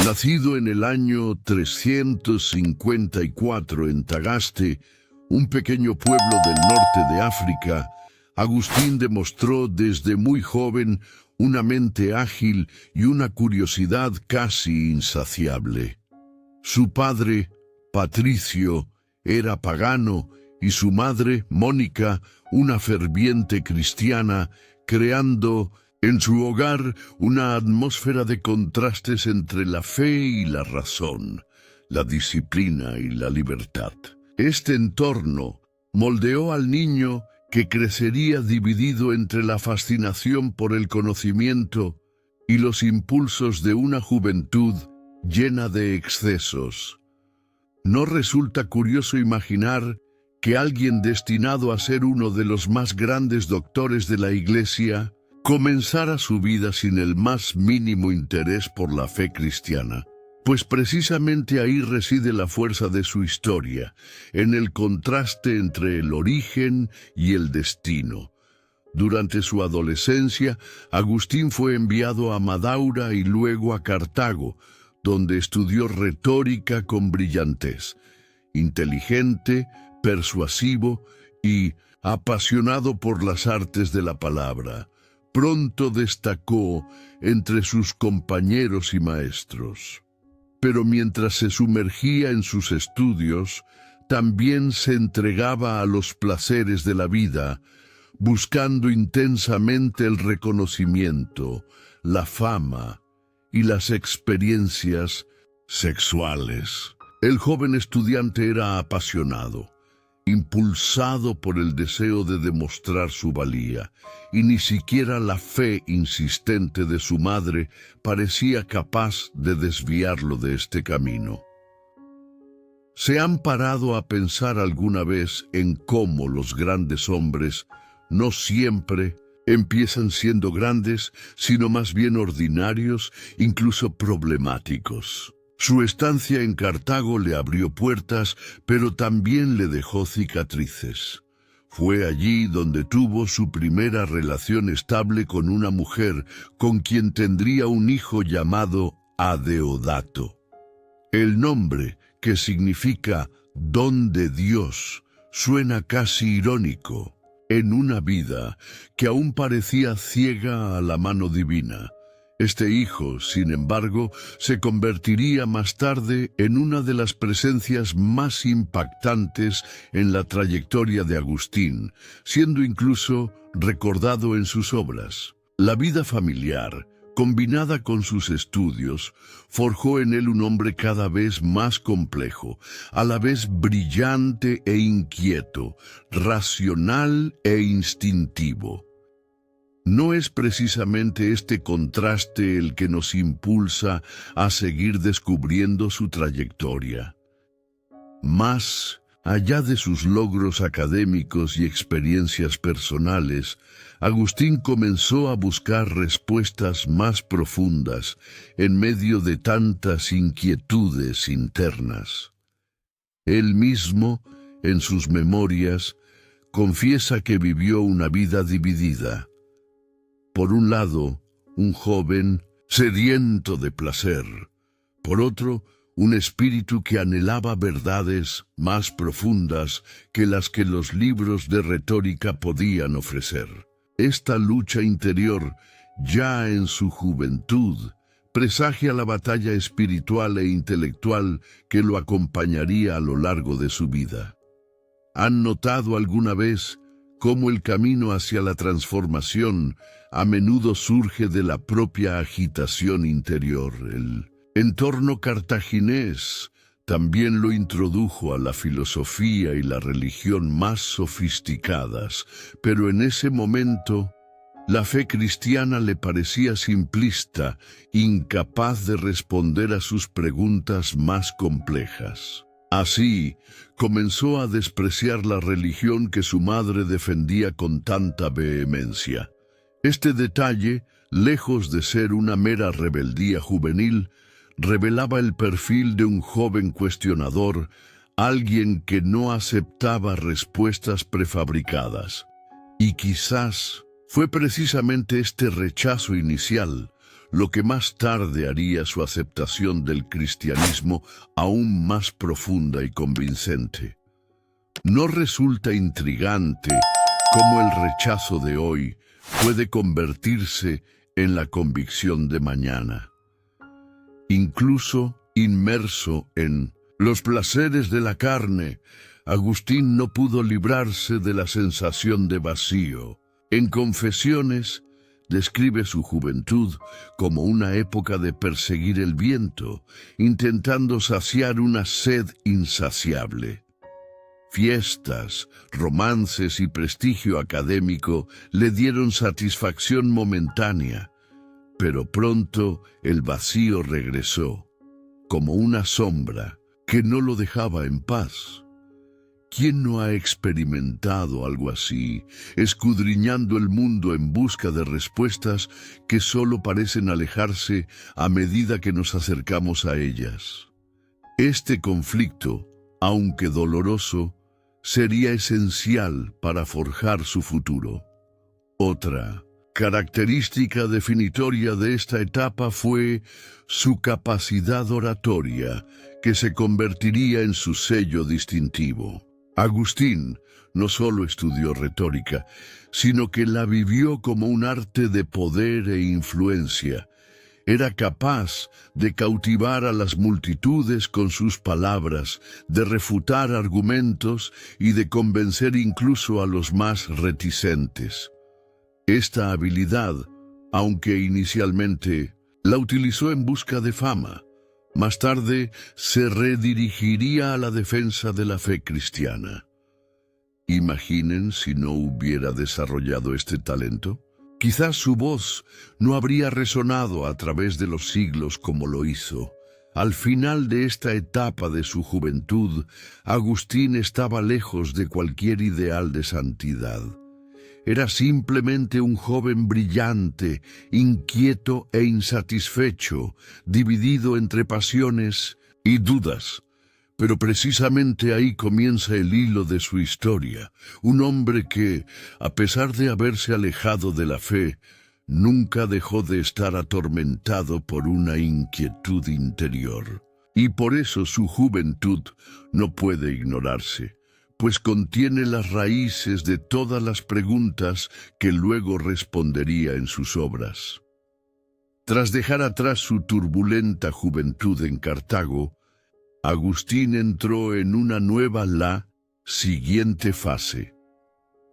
Nacido en el año 354 en Tagaste, un pequeño pueblo del norte de África, Agustín demostró desde muy joven una mente ágil y una curiosidad casi insaciable. Su padre, Patricio, era pagano y su madre, Mónica, una ferviente cristiana, creando en su hogar una atmósfera de contrastes entre la fe y la razón, la disciplina y la libertad. Este entorno moldeó al niño que crecería dividido entre la fascinación por el conocimiento y los impulsos de una juventud llena de excesos. ¿No resulta curioso imaginar que alguien destinado a ser uno de los más grandes doctores de la Iglesia comenzara su vida sin el más mínimo interés por la fe cristiana? Pues precisamente ahí reside la fuerza de su historia, en el contraste entre el origen y el destino. Durante su adolescencia, Agustín fue enviado a Madaura y luego a Cartago, donde estudió retórica con brillantez. Inteligente, persuasivo y apasionado por las artes de la palabra, pronto destacó entre sus compañeros y maestros. Pero mientras se sumergía en sus estudios, también se entregaba a los placeres de la vida, buscando intensamente el reconocimiento, la fama y las experiencias sexuales. El joven estudiante era apasionado, impulsado por el deseo de demostrar su valía, y ni siquiera la fe insistente de su madre parecía capaz de desviarlo de este camino. ¿Se han parado a pensar alguna vez en cómo los grandes hombres no siempre empiezan siendo grandes, sino más bien ordinarios, incluso problemáticos? Su estancia en Cartago le abrió puertas, pero también le dejó cicatrices. Fue allí donde tuvo su primera relación estable con una mujer con quien tendría un hijo llamado Adeodato. El nombre, que significa don de Dios, suena casi irónico en una vida que aún parecía ciega a la mano divina. Este hijo, sin embargo, se convertiría más tarde en una de las presencias más impactantes en la trayectoria de Agustín, siendo incluso recordado en sus obras. La vida familiar, combinada con sus estudios, forjó en él un hombre cada vez más complejo, a la vez brillante e inquieto, racional e instintivo. ¿No es precisamente este contraste el que nos impulsa a seguir descubriendo su trayectoria? Más allá de sus logros académicos y experiencias personales, Agustín comenzó a buscar respuestas más profundas en medio de tantas inquietudes internas. Él mismo, en sus memorias, confiesa que vivió una vida dividida. Por un lado, un joven sediento de placer. Por otro, un espíritu que anhelaba verdades más profundas que las que los libros de retórica podían ofrecer. Esta lucha interior, ya en su juventud, presagia la batalla espiritual e intelectual que lo acompañaría a lo largo de su vida. ¿Han notado alguna vez cómo el camino hacia la transformación a menudo surge de la propia agitación interior? El entorno cartaginés también lo introdujo a la filosofía y la religión más sofisticadas, pero en ese momento la fe cristiana le parecía simplista, incapaz de responder a sus preguntas más complejas. Así, comenzó a despreciar la religión que su madre defendía con tanta vehemencia. Este detalle, lejos de ser una mera rebeldía juvenil, revelaba el perfil de un joven cuestionador, alguien que no aceptaba respuestas prefabricadas. Y quizás fue precisamente este rechazo inicial lo que más tarde haría su aceptación del cristianismo aún más profunda y convincente. ¿No resulta intrigante cómo el rechazo de hoy puede convertirse en la convicción de mañana? Incluso inmerso en los placeres de la carne, Agustín no pudo librarse de la sensación de vacío. En Confesiones, describe su juventud como una época de perseguir el viento, intentando saciar una sed insaciable. Fiestas, romances y prestigio académico le dieron satisfacción momentánea, pero pronto el vacío regresó, como una sombra que no lo dejaba en paz. ¿Quién no ha experimentado algo así, escudriñando el mundo en busca de respuestas que solo parecen alejarse a medida que nos acercamos a ellas? Este conflicto, aunque doloroso, sería esencial para forjar su futuro. Otra característica definitoria de esta etapa fue su capacidad oratoria, que se convertiría en su sello distintivo. Agustín no solo estudió retórica, sino que la vivió como un arte de poder e influencia. Era capaz de cautivar a las multitudes con sus palabras, de refutar argumentos y de convencer incluso a los más reticentes. Esta habilidad, aunque inicialmente la utilizó en busca de fama, más tarde se redirigiría a la defensa de la fe cristiana. Imaginen si no hubiera desarrollado este talento. Quizás su voz no habría resonado a través de los siglos como lo hizo. Al final de esta etapa de su juventud, Agustín estaba lejos de cualquier ideal de santidad. Era simplemente un joven brillante, inquieto e insatisfecho, dividido entre pasiones y dudas. Pero precisamente ahí comienza el hilo de su historia, un hombre que, a pesar de haberse alejado de la fe, nunca dejó de estar atormentado por una inquietud interior. Y por eso su juventud no puede ignorarse, pues contiene las raíces de todas las preguntas que luego respondería en sus obras. Tras dejar atrás su turbulenta juventud en Cartago, Agustín entró en una nueva siguiente fase: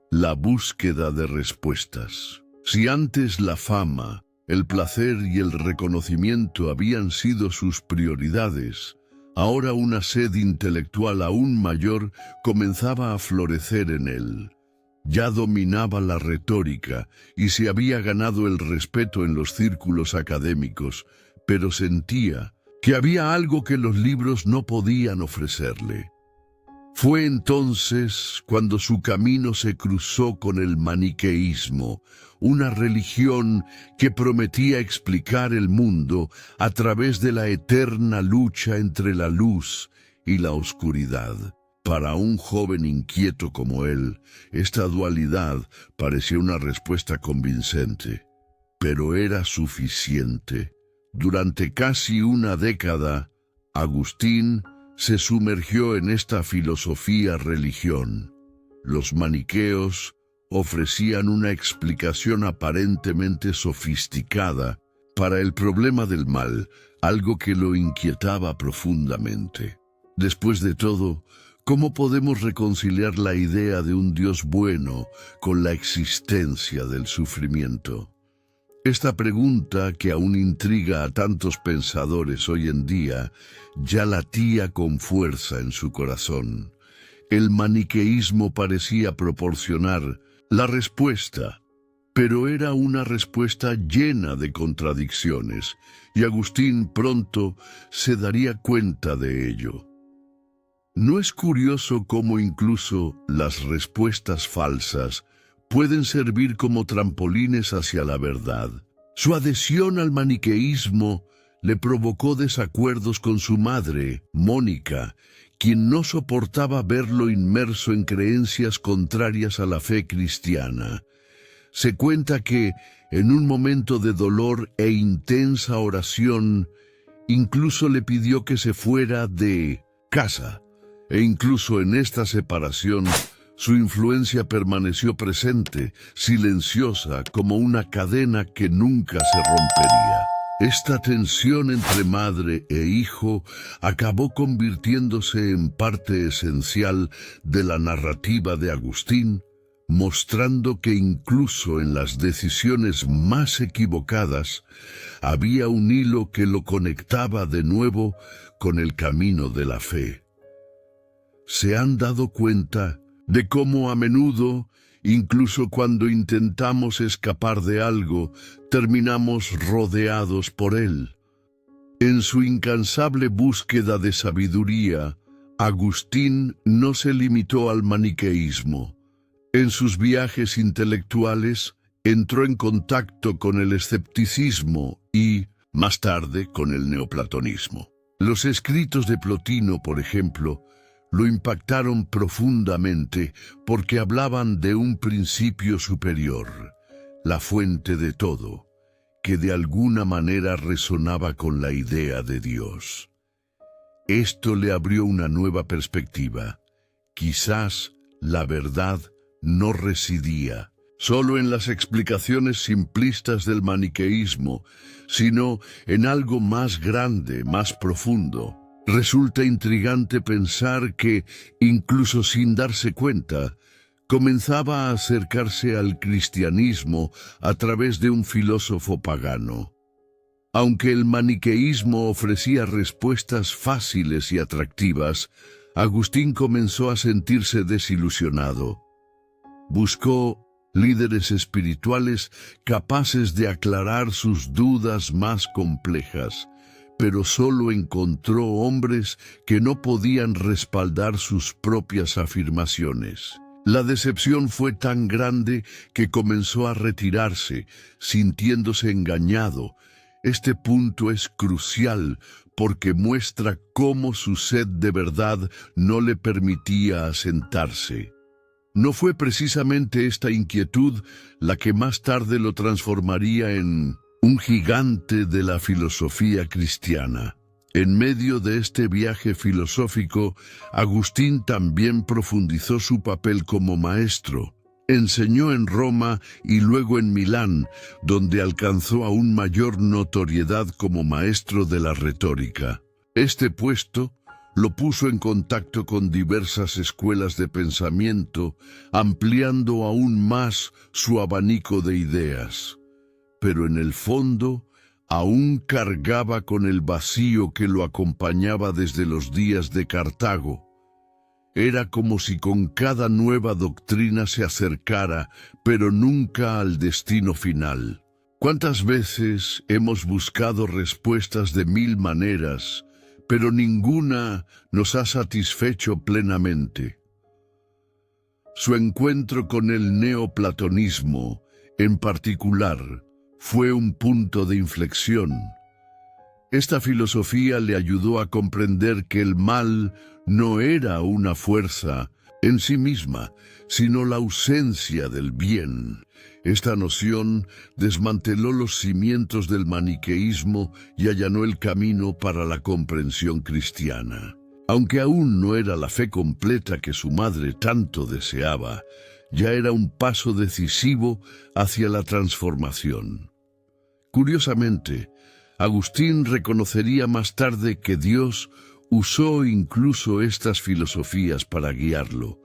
la búsqueda de respuestas. Si antes la fama, el placer y el reconocimiento habían sido sus prioridades, ahora una sed intelectual aún mayor comenzaba a florecer en él. Ya dominaba la retórica y se había ganado el respeto en los círculos académicos, pero sentía que había algo que los libros no podían ofrecerle. Fue entonces cuando su camino se cruzó con el maniqueísmo, una religión que prometía explicar el mundo a través de la eterna lucha entre la luz y la oscuridad. Para un joven inquieto como él, esta dualidad parecía una respuesta convincente, pero era suficiente. Durante casi una década, Agustín se sumergió en esta filosofía-religión. Los maniqueos ofrecían una explicación aparentemente sofisticada para el problema del mal, algo que lo inquietaba profundamente. Después de todo, ¿cómo podemos reconciliar la idea de un Dios bueno con la existencia del sufrimiento? Esta pregunta, que aún intriga a tantos pensadores hoy en día, ya latía con fuerza en su corazón. El maniqueísmo parecía proporcionar la respuesta, pero era una respuesta llena de contradicciones, y Agustín pronto se daría cuenta de ello. ¿No es curioso cómo incluso las respuestas falsas pueden servir como trampolines hacia la verdad? Su adhesión al maniqueísmo le provocó desacuerdos con su madre, Mónica, quien no soportaba verlo inmerso en creencias contrarias a la fe cristiana. Se cuenta que, En un momento de dolor e intensa oración, incluso le pidió que se fuera de casa. E incluso en esta separación, su influencia permaneció presente, silenciosa, como una cadena que nunca se rompería. Esta tensión entre madre e hijo acabó convirtiéndose en parte esencial de la narrativa de Agustín, mostrando que incluso en las decisiones más equivocadas había un hilo que lo conectaba de nuevo con el camino de la fe. ¿Se han dado cuenta de cómo a menudo, incluso cuando intentamos escapar de algo, terminamos rodeados por él? En su incansable búsqueda de sabiduría, Agustín no se limitó al maniqueísmo. En sus viajes intelectuales, entró en contacto con el escepticismo y, más tarde, con el neoplatonismo. Los escritos de Plotino, por ejemplo, lo impactaron profundamente porque hablaban de un principio superior, la fuente de todo, que de alguna manera resonaba con la idea de Dios. Esto le abrió una nueva perspectiva. Quizás la verdad no residía solo en las explicaciones simplistas del maniqueísmo, sino en algo más grande, más profundo. Resulta intrigante pensar que, incluso sin darse cuenta, comenzaba a acercarse al cristianismo a través de un filósofo pagano. Aunque el maniqueísmo ofrecía respuestas fáciles y atractivas, Agustín comenzó a sentirse desilusionado. Buscó líderes espirituales capaces de aclarar sus dudas más complejas, pero solo encontró hombres que no podían respaldar sus propias afirmaciones. La decepción fue tan grande que comenzó a retirarse, sintiéndose engañado. Este punto es crucial porque muestra cómo su sed de verdad no le permitía asentarse. No fue precisamente esta inquietud la que más tarde lo transformaría en un gigante de la filosofía cristiana. En medio de este viaje filosófico, Agustín también profundizó su papel como maestro. Enseñó en Roma y luego en Milán, donde alcanzó aún mayor notoriedad como maestro de la retórica. Este puesto lo puso en contacto con diversas escuelas de pensamiento, ampliando aún más su abanico de ideas. Pero en el fondo, aún cargaba con el vacío que lo acompañaba desde los días de Cartago. Era como si con cada nueva doctrina se acercara, pero nunca al destino final. ¿Cuántas veces hemos buscado respuestas de 1000 maneras, pero ninguna nos ha satisfecho plenamente? Su encuentro con el neoplatonismo, en particular, fue un punto de inflexión. Esta filosofía le ayudó a comprender que el mal no era una fuerza en sí misma, sino la ausencia del bien. Esta noción desmanteló los cimientos del maniqueísmo y allanó el camino para la comprensión cristiana. Aunque aún no era la fe completa que su madre tanto deseaba, ya era un paso decisivo hacia la transformación. Curiosamente, Agustín reconocería más tarde que Dios usó incluso estas filosofías para guiarlo,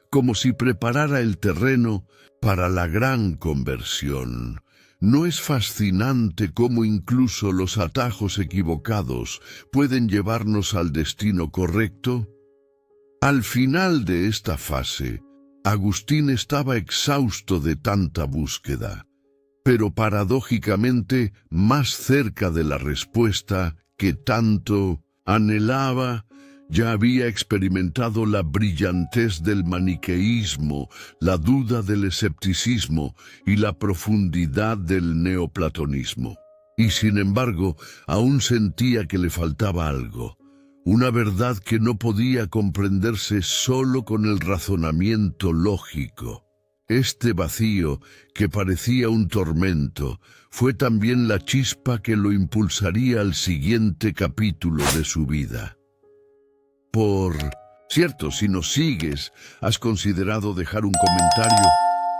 como si preparara el terreno para la gran conversión. ¿No es fascinante cómo incluso los atajos equivocados pueden llevarnos al destino correcto? Al final de esta fase, Agustín estaba exhausto de tanta búsqueda, pero paradójicamente más cerca de la respuesta que tanto anhelaba. Ya había experimentado la brillantez del maniqueísmo, la duda del escepticismo y la profundidad del neoplatonismo. Y sin embargo, aún sentía que le faltaba algo, una verdad que no podía comprenderse solo con el razonamiento lógico. Este vacío, que parecía un tormento, fue también la chispa que lo impulsaría al siguiente capítulo de su vida. Por cierto, si nos sigues, ¿has considerado dejar un comentario?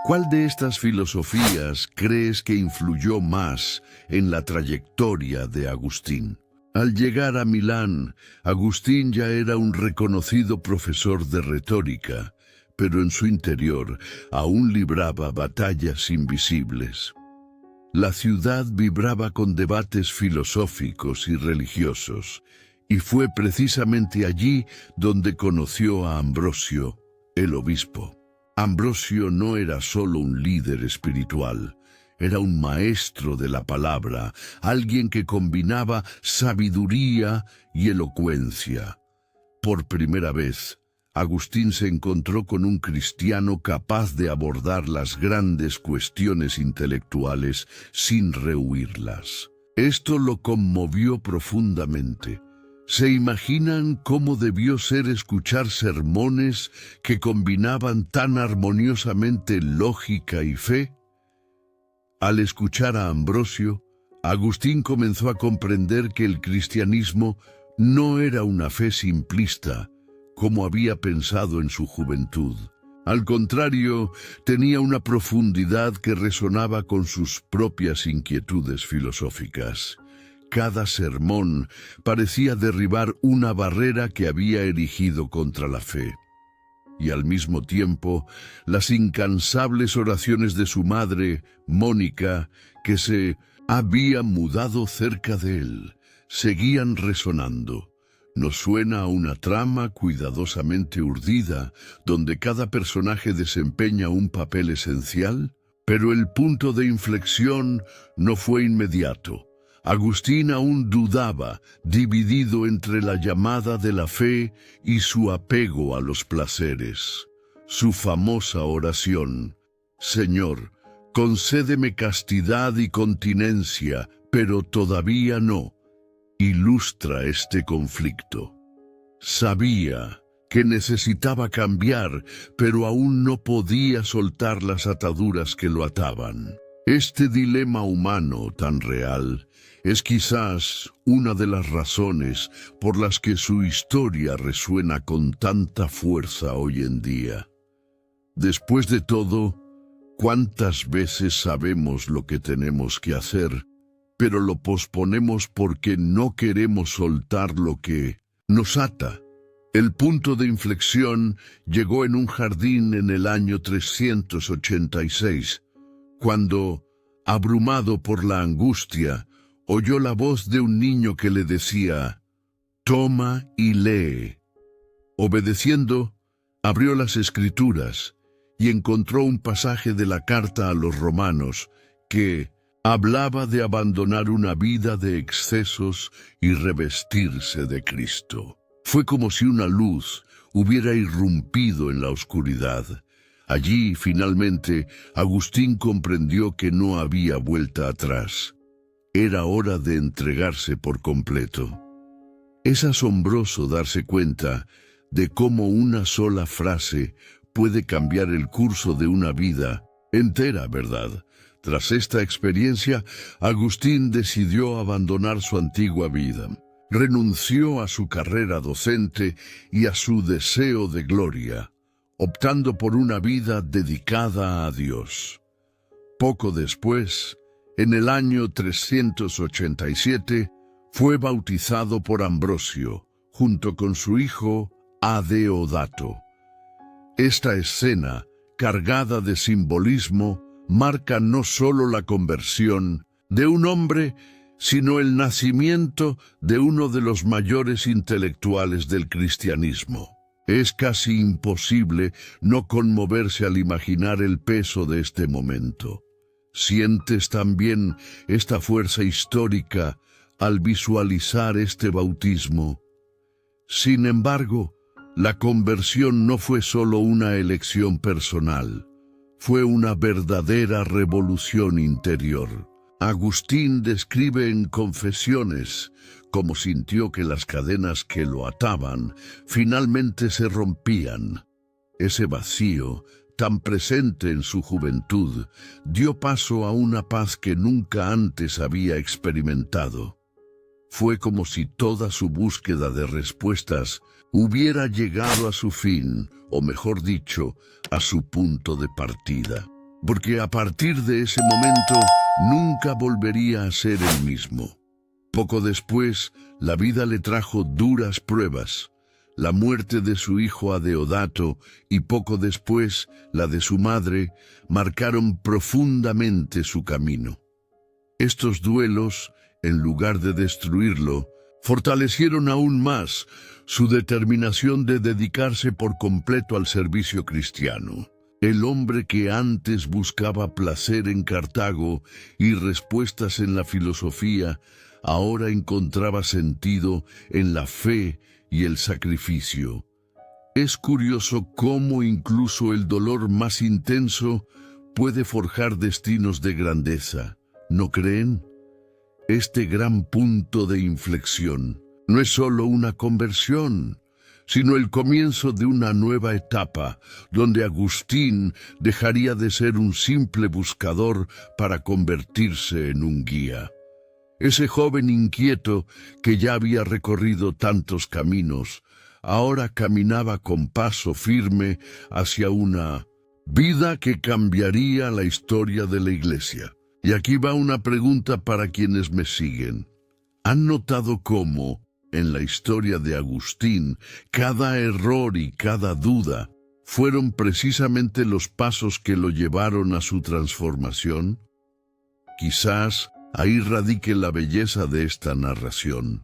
¿Cuál de estas filosofías crees que influyó más en la trayectoria de Agustín? Al llegar a Milán, Agustín ya era un reconocido profesor de retórica, pero en su interior aún libraba batallas invisibles. La ciudad vibraba con debates filosóficos y religiosos, y fue precisamente allí donde conoció a Ambrosio, el obispo. Ambrosio no era solo un líder espiritual, era un maestro de la palabra, alguien que combinaba sabiduría y elocuencia. Por primera vez, Agustín se encontró con un cristiano capaz de abordar las grandes cuestiones intelectuales sin rehuirlas. Esto lo conmovió profundamente. ¿Se imaginan cómo debió ser escuchar sermones que combinaban tan armoniosamente lógica y fe? Al escuchar a Ambrosio, Agustín comenzó a comprender que el cristianismo no era una fe simplista, como había pensado en su juventud. Al contrario, tenía una profundidad que resonaba con sus propias inquietudes filosóficas. Cada sermón parecía derribar una barrera que había erigido contra la fe. Y al mismo tiempo, las incansables oraciones de su madre, Mónica, que se había mudado cerca de él, seguían resonando. Nos suena a una trama cuidadosamente urdida, donde cada personaje desempeña un papel esencial, pero el punto de inflexión no fue inmediato. Agustín aún dudaba, dividido entre la llamada de la fe y su apego a los placeres. Su famosa oración, «Señor, concédeme castidad y continencia, pero todavía no», ilustra este conflicto. Sabía que necesitaba cambiar, pero aún no podía soltar las ataduras que lo ataban. Este dilema humano tan real es quizás una de las razones por las que su historia resuena con tanta fuerza hoy en día. Después de todo, ¿cuántas veces sabemos lo que tenemos que hacer, pero lo posponemos porque no queremos soltar lo que nos ata? El punto de inflexión llegó en un jardín en el año 386, cuando, abrumado por la angustia, oyó la voz de un niño que le decía, «Toma y lee». Obedeciendo, abrió las Escrituras y encontró un pasaje de la carta a los romanos que hablaba de abandonar una vida de excesos y revestirse de Cristo. Fue como si una luz hubiera irrumpido en la oscuridad. Allí, finalmente, Agustín comprendió que no había vuelta atrás. Era hora de entregarse por completo. Es asombroso darse cuenta de cómo una sola frase puede cambiar el curso de una vida entera, ¿verdad? Tras esta experiencia, Agustín decidió abandonar su antigua vida. Renunció a su carrera docente y a su deseo de gloria, optando por una vida dedicada a Dios. Poco después, en el año 387, fue bautizado por Ambrosio, junto con su hijo Adeodato. Esta escena, cargada de simbolismo, marca no solo la conversión de un hombre, sino el nacimiento de uno de los mayores intelectuales del cristianismo. Es casi imposible no conmoverse al imaginar el peso de este momento. ¿Sientes también esta fuerza histórica al visualizar este bautismo? Sin embargo, la conversión no fue solo una elección personal, fue una verdadera revolución interior. Agustín describe en Confesiones cómo sintió que las cadenas que lo ataban finalmente se rompían. Ese vacío tan presente en su juventud, dio paso a una paz que nunca antes había experimentado. Fue como si toda su búsqueda de respuestas hubiera llegado a su fin, o mejor dicho, a su punto de partida. Porque a partir de ese momento nunca volvería a ser el mismo. Poco después, la vida le trajo duras pruebas. La muerte de su hijo Adeodato y poco después la de su madre marcaron profundamente su camino. Estos duelos, en lugar de destruirlo, fortalecieron aún más su determinación de dedicarse por completo al servicio cristiano. El hombre que antes buscaba placer en Cartago y respuestas en la filosofía, ahora encontraba sentido en la fe y el sacrificio. Es curioso cómo incluso el dolor más intenso puede forjar destinos de grandeza, ¿no creen? Este gran punto de inflexión no es solo una conversión, sino el comienzo de una nueva etapa, donde Agustín dejaría de ser un simple buscador para convertirse en un guía. Ese joven inquieto que ya había recorrido tantos caminos, ahora caminaba con paso firme hacia una vida que cambiaría la historia de la Iglesia. Y aquí va una pregunta para quienes me siguen. ¿Han notado cómo, en la historia de Agustín, cada error y cada duda fueron precisamente los pasos que lo llevaron a su transformación? Quizás ahí radique la belleza de esta narración.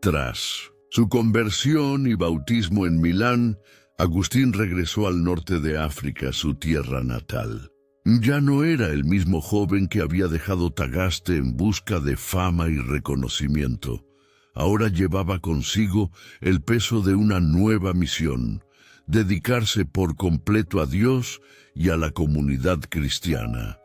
Tras su conversión y bautismo en Milán, Agustín regresó al norte de África, su tierra natal. Ya no era el mismo joven que había dejado Tagaste en busca de fama y reconocimiento. Ahora llevaba consigo el peso de una nueva misión: dedicarse por completo a Dios y a la comunidad cristiana.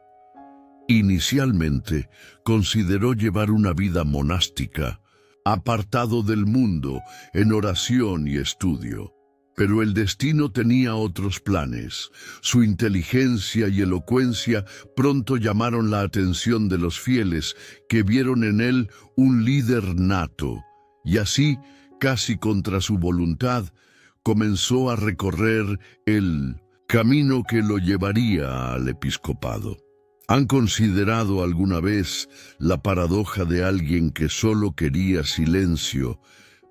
Inicialmente, consideró llevar una vida monástica, apartado del mundo, en oración y estudio. Pero el destino tenía otros planes. Su inteligencia y elocuencia pronto llamaron la atención de los fieles, que vieron en él un líder nato, y así, casi contra su voluntad, comenzó a recorrer el camino que lo llevaría al episcopado. ¿Han considerado alguna vez la paradoja de alguien que solo quería silencio,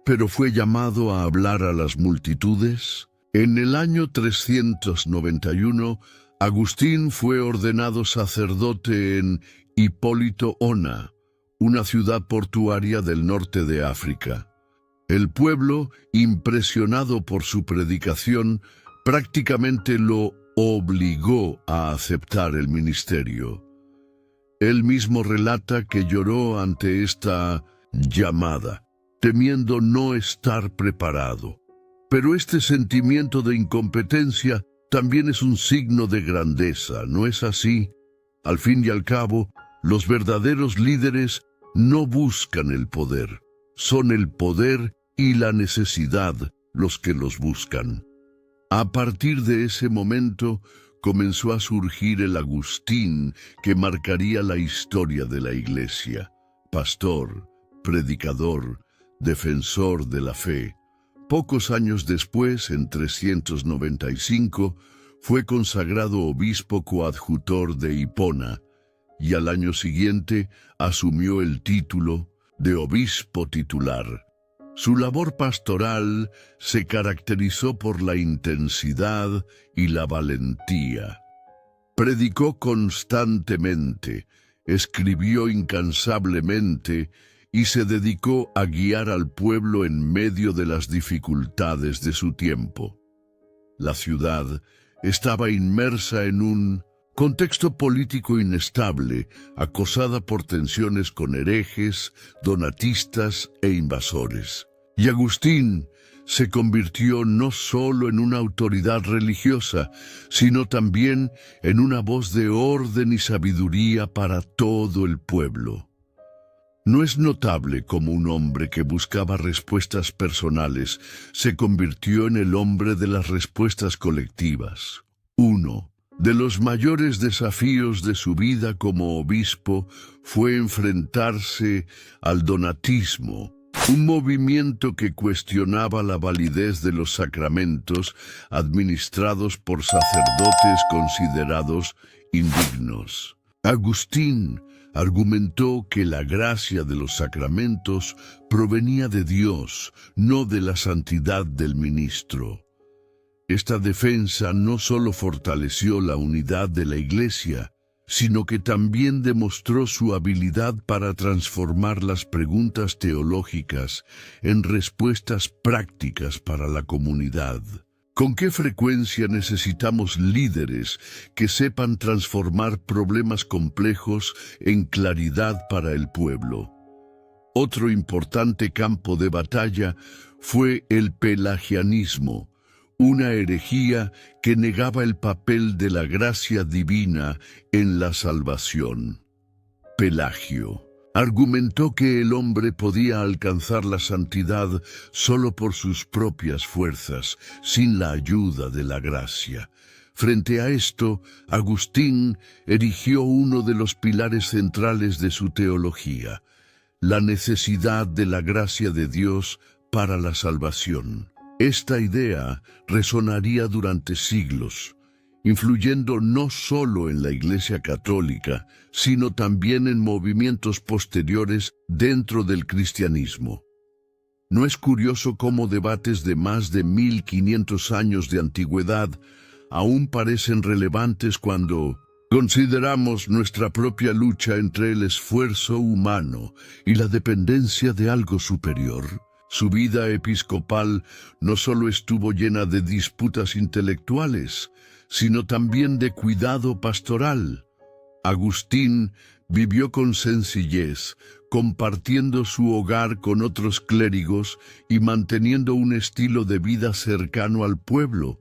pero fue llamado a hablar a las multitudes? En el año 391, Agustín fue ordenado sacerdote en Hipólito Ona, una ciudad portuaria del norte de África. El pueblo, impresionado por su predicación, prácticamente lo obligó a aceptar el ministerio. Él mismo relata que lloró ante esta llamada, temiendo no estar preparado. Pero este sentimiento de incompetencia también es un signo de grandeza, ¿no es así? Al fin y al cabo, los verdaderos líderes no buscan el poder, son el poder y la necesidad los que los buscan. A partir de ese momento comenzó a surgir el Agustín que marcaría la historia de la Iglesia: pastor, predicador, defensor de la fe. Pocos años después, en 395, fue consagrado obispo coadjutor de Hipona, y al año siguiente asumió el título de obispo titular. Su labor pastoral se caracterizó por la intensidad y la valentía. Predicó constantemente, escribió incansablemente y se dedicó a guiar al pueblo en medio de las dificultades de su tiempo. La ciudad estaba inmersa en un contexto político inestable, acosada por tensiones con herejes, donatistas e invasores. Y Agustín se convirtió no solo en una autoridad religiosa, sino también en una voz de orden y sabiduría para todo el pueblo. No es notable cómo un hombre que buscaba respuestas personales se convirtió en el hombre de las respuestas colectivas. Uno de los mayores desafíos de su vida como obispo fue enfrentarse al donatismo, un movimiento que cuestionaba la validez de los sacramentos administrados por sacerdotes considerados indignos. Agustín argumentó que la gracia de los sacramentos provenía de Dios, no de la santidad del ministro. Esta defensa no solo fortaleció la unidad de la Iglesia, sino que también demostró su habilidad para transformar las preguntas teológicas en respuestas prácticas para la comunidad. ¿Con qué frecuencia necesitamos líderes que sepan transformar problemas complejos en claridad para el pueblo? Otro importante campo de batalla fue el pelagianismo, una herejía que negaba el papel de la gracia divina en la salvación. Pelagio argumentó que el hombre podía alcanzar la santidad solo por sus propias fuerzas, sin la ayuda de la gracia. Frente a esto, Agustín erigió uno de los pilares centrales de su teología: la necesidad de la gracia de Dios para la salvación. Esta idea resonaría durante siglos, influyendo no solo en la Iglesia Católica, sino también en movimientos posteriores dentro del cristianismo. ¿No es curioso cómo debates de más de 1500 años de antigüedad aún parecen relevantes cuando consideramos nuestra propia lucha entre el esfuerzo humano y la dependencia de algo superior? Su vida episcopal no solo estuvo llena de disputas intelectuales, sino también de cuidado pastoral. Agustín vivió con sencillez, compartiendo su hogar con otros clérigos y manteniendo un estilo de vida cercano al pueblo.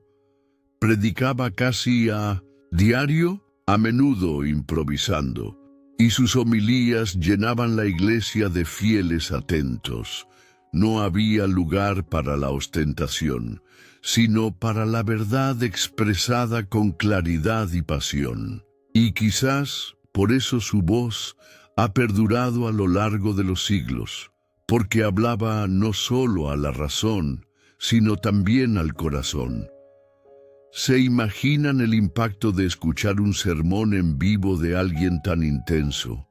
Predicaba casi a diario, a menudo improvisando, y sus homilías llenaban la iglesia de fieles atentos. No había lugar para la ostentación, sino para la verdad expresada con claridad y pasión. Y quizás por eso su voz ha perdurado a lo largo de los siglos, porque hablaba no solo a la razón, sino también al corazón. ¿Se imaginan el impacto de escuchar un sermón en vivo de alguien tan intenso?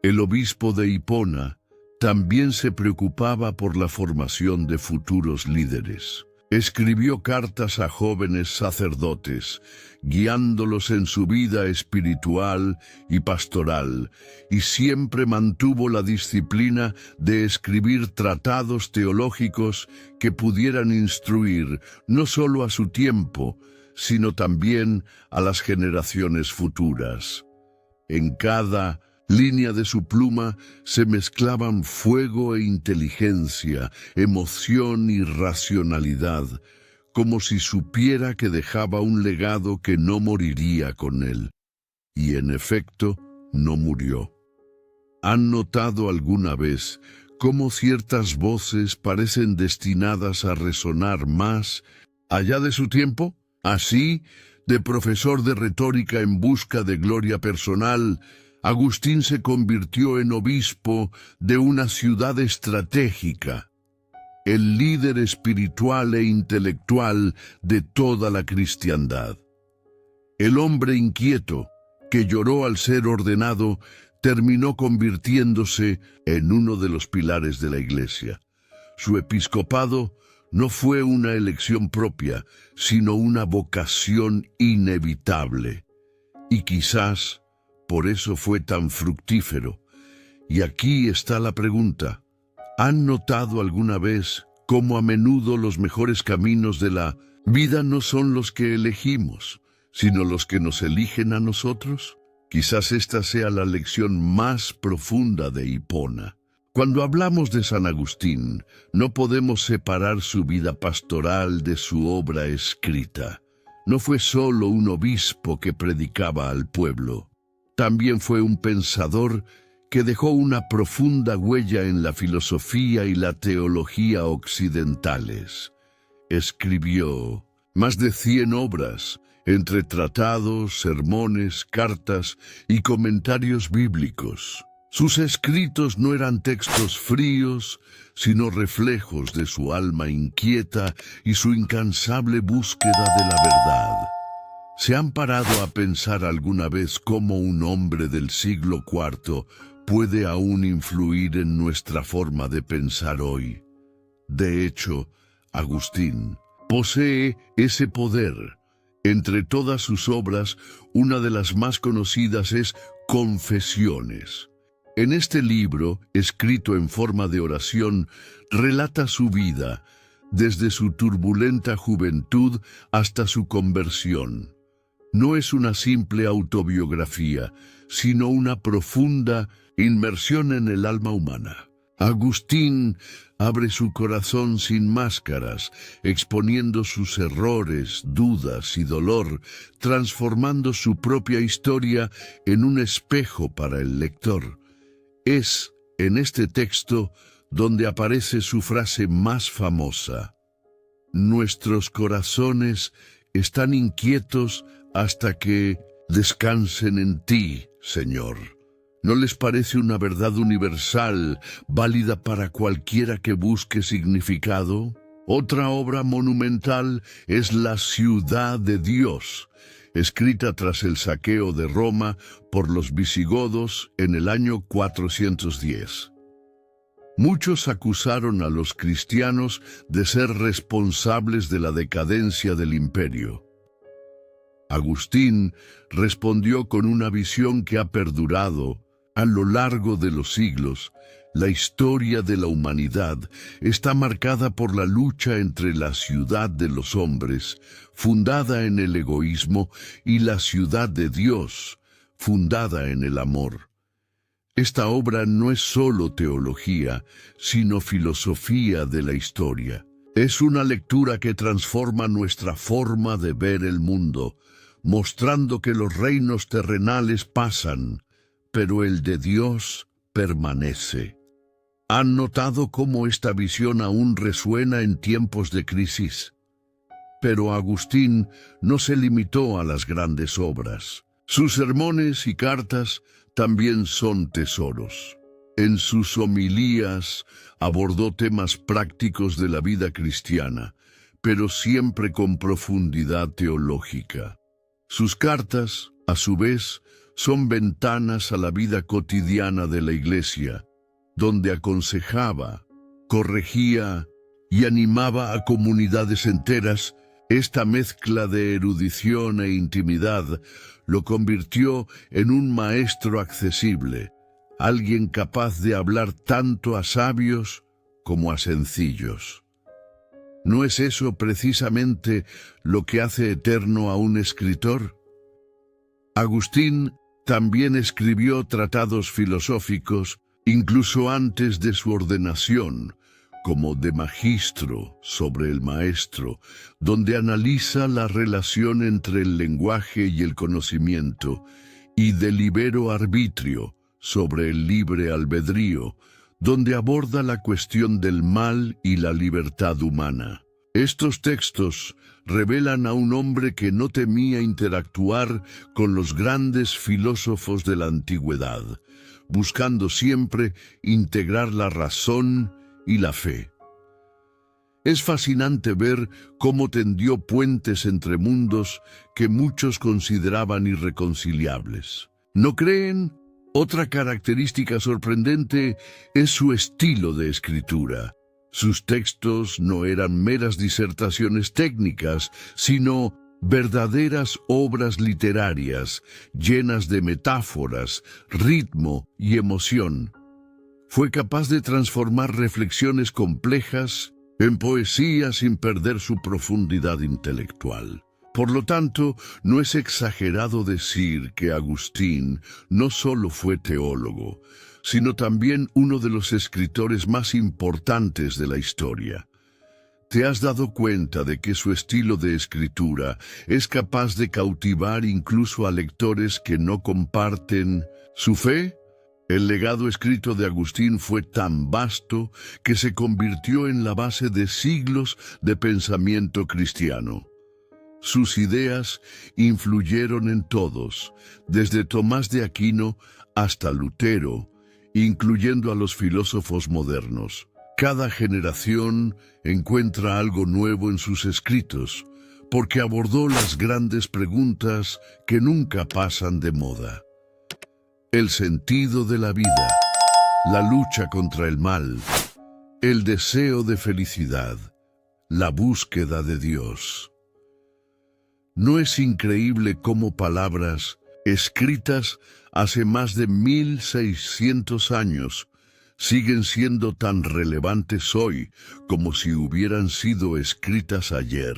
El obispo de Hipona también se preocupaba por la formación de futuros líderes. Escribió cartas a jóvenes sacerdotes, guiándolos en su vida espiritual y pastoral, y siempre mantuvo la disciplina de escribir tratados teológicos que pudieran instruir no solo a su tiempo, sino también a las generaciones futuras. En cada línea de su pluma se mezclaban fuego e inteligencia, emoción y racionalidad, como si supiera que dejaba un legado que no moriría con él. Y en efecto, no murió. ¿Han notado alguna vez cómo ciertas voces parecen destinadas a resonar más allá de su tiempo? Así, de profesor de retórica en busca de gloria personal, Agustín se convirtió en obispo de una ciudad estratégica, el líder espiritual e intelectual de toda la cristiandad. El hombre inquieto, que lloró al ser ordenado, terminó convirtiéndose en uno de los pilares de la Iglesia. Su episcopado no fue una elección propia, sino una vocación inevitable. Y quizás por eso fue tan fructífero. Y aquí está la pregunta: ¿han notado alguna vez cómo a menudo los mejores caminos de la vida no son los que elegimos, sino los que nos eligen a nosotros? Quizás esta sea la lección más profunda de Hipona. Cuando hablamos de San Agustín, no podemos separar su vida pastoral de su obra escrita. No fue solo un obispo que predicaba al pueblo. También fue un pensador que dejó una profunda huella en la filosofía y la teología occidentales. Escribió más de 100 obras, entre tratados, sermones, cartas y comentarios bíblicos. Sus escritos no eran textos fríos, sino reflejos de su alma inquieta y su incansable búsqueda de la verdad. ¿Se han parado a pensar alguna vez cómo un hombre del siglo IV puede aún influir en nuestra forma de pensar hoy? De hecho, Agustín posee ese poder. Entre todas sus obras, una de las más conocidas es Confesiones. En este libro, escrito en forma de oración, relata su vida, desde su turbulenta juventud hasta su conversión. No es una simple autobiografía, sino una profunda inmersión en el alma humana. Agustín abre su corazón sin máscaras, exponiendo sus errores, dudas y dolor, transformando su propia historia en un espejo para el lector. Es en este texto donde aparece su frase más famosa: «Nuestros corazones están inquietos hasta que descansen en ti, Señor». ¿No les parece una verdad universal, válida para cualquiera que busque significado? Otra obra monumental es La ciudad de Dios, escrita tras el saqueo de Roma por los visigodos en el año 410. Muchos acusaron a los cristianos de ser responsables de la decadencia del imperio. Agustín respondió con una visión que ha perdurado a lo largo de los siglos. La historia de la humanidad está marcada por la lucha entre la ciudad de los hombres, fundada en el egoísmo, y la ciudad de Dios, fundada en el amor. Esta obra no es solo teología, sino filosofía de la historia. Es una lectura que transforma nuestra forma de ver el mundo, mostrando que los reinos terrenales pasan, pero el de Dios permanece. ¿Han notado cómo esta visión aún resuena en tiempos de crisis? Pero Agustín no se limitó a las grandes obras. Sus sermones y cartas también son tesoros. En sus homilías abordó temas prácticos de la vida cristiana, pero siempre con profundidad teológica. Sus cartas, a su vez, son ventanas a la vida cotidiana de la Iglesia, donde aconsejaba, corregía y animaba a comunidades enteras. Esta mezcla de erudición e intimidad lo convirtió en un maestro accesible, alguien capaz de hablar tanto a sabios como a sencillos. ¿No es eso precisamente lo que hace eterno a un escritor? Agustín también escribió tratados filosóficos, incluso antes de su ordenación, como De Magistro, sobre el maestro, donde analiza la relación entre el lenguaje y el conocimiento, y De Libero Arbitrio, sobre el libre albedrío, donde aborda la cuestión del mal y la libertad humana. Estos textos revelan a un hombre que no temía interactuar con los grandes filósofos de la antigüedad, buscando siempre integrar la razón y la fe. Es fascinante ver cómo tendió puentes entre mundos que muchos consideraban irreconciliables. ¿No creen? Otra característica sorprendente es su estilo de escritura. Sus textos no eran meras disertaciones técnicas, sino verdaderas obras literarias, llenas de metáforas, ritmo y emoción. Fue capaz de transformar reflexiones complejas en poesía sin perder su profundidad intelectual. Por lo tanto, no es exagerado decir que Agustín no solo fue teólogo, sino también uno de los escritores más importantes de la historia. ¿Te has dado cuenta de que su estilo de escritura es capaz de cautivar incluso a lectores que no comparten su fe? El legado escrito de Agustín fue tan vasto que se convirtió en la base de siglos de pensamiento cristiano. Sus ideas influyeron en todos, desde Tomás de Aquino hasta Lutero, incluyendo a los filósofos modernos. Cada generación encuentra algo nuevo en sus escritos, porque abordó las grandes preguntas que nunca pasan de moda. El sentido de la vida, la lucha contra el mal, el deseo de felicidad, la búsqueda de Dios. ¿No es increíble cómo palabras escritas hace más de 1600 años siguen siendo tan relevantes hoy como si hubieran sido escritas ayer?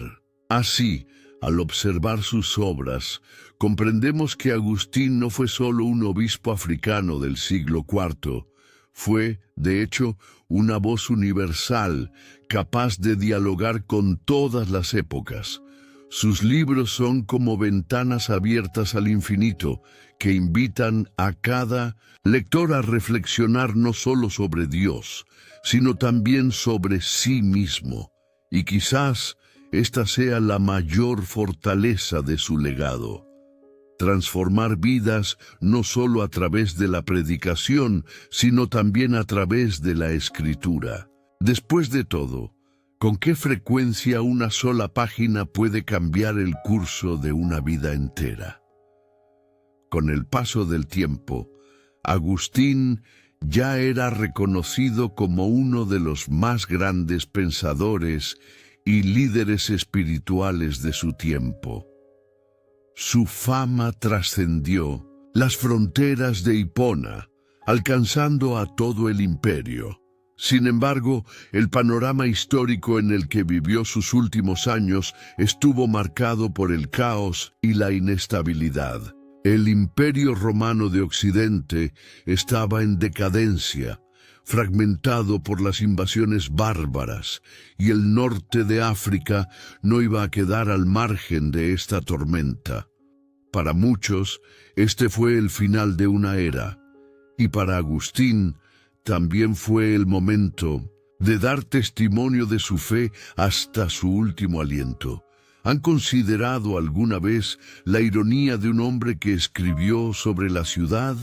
Así, al observar sus obras, comprendemos que Agustín no fue solo un obispo africano del siglo IV, fue, de hecho, una voz universal, capaz de dialogar con todas las épocas. Sus libros son como ventanas abiertas al infinito, que invitan a cada lector a reflexionar no solo sobre Dios, sino también sobre sí mismo. Y quizás esta sea la mayor fortaleza de su legado. Transformar vidas no solo a través de la predicación, sino también a través de la escritura. Después de todo, ¿con qué frecuencia una sola página puede cambiar el curso de una vida entera? Con el paso del tiempo, Agustín ya era reconocido como uno de los más grandes pensadores y líderes espirituales de su tiempo. Su fama trascendió las fronteras de Hipona, alcanzando a todo el imperio. Sin embargo, el panorama histórico en el que vivió sus últimos años estuvo marcado por el caos y la inestabilidad. El Imperio Romano de Occidente estaba en decadencia, fragmentado por las invasiones bárbaras, y el norte de África no iba a quedar al margen de esta tormenta. Para muchos, este fue el final de una era, y para Agustín también fue el momento de dar testimonio de su fe hasta su último aliento. ¿Han considerado alguna vez la ironía de un hombre que escribió sobre la ciudad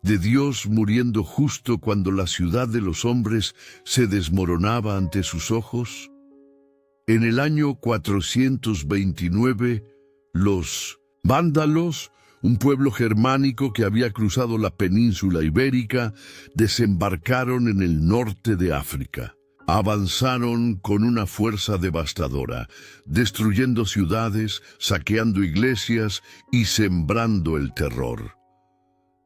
de Dios muriendo justo cuando la ciudad de los hombres se desmoronaba ante sus ojos? En el año 429, los vándalos, un pueblo germánico que había cruzado la península ibérica, desembarcaron en el norte de África. Avanzaron con una fuerza devastadora, destruyendo ciudades, saqueando iglesias y sembrando el terror.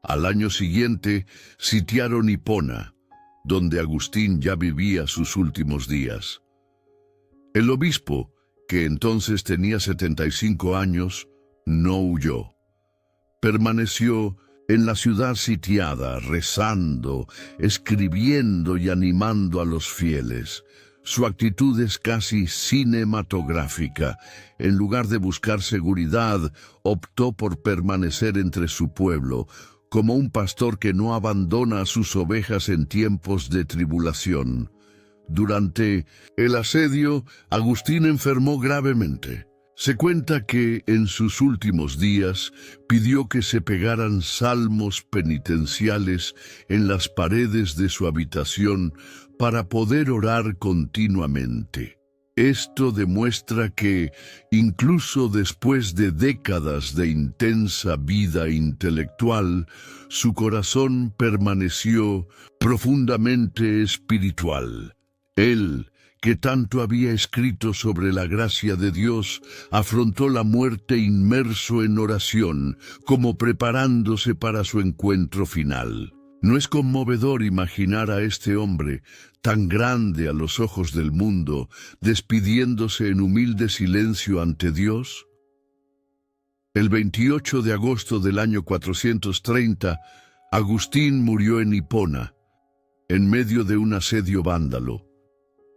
Al año siguiente sitiaron Hipona, donde Agustín ya vivía sus últimos días. El obispo, que entonces tenía 75 años, no huyó. Permaneció en la ciudad sitiada, rezando, escribiendo y animando a los fieles. Su actitud es casi cinematográfica. En lugar de buscar seguridad, optó por permanecer entre su pueblo, como un pastor que no abandona a sus ovejas en tiempos de tribulación. Durante el asedio, Agustín enfermó gravemente. Se cuenta que en sus últimos días pidió que se pegaran salmos penitenciales en las paredes de su habitación para poder orar continuamente. Esto demuestra que, incluso después de décadas de intensa vida intelectual, su corazón permaneció profundamente espiritual. Él, que tanto había escrito sobre la gracia de Dios, afrontó la muerte inmerso en oración, como preparándose para su encuentro final. ¿No es conmovedor imaginar a este hombre, tan grande a los ojos del mundo, despidiéndose en humilde silencio ante Dios? El 28 de agosto del año 430, Agustín murió en Hipona, en medio de un asedio vándalo.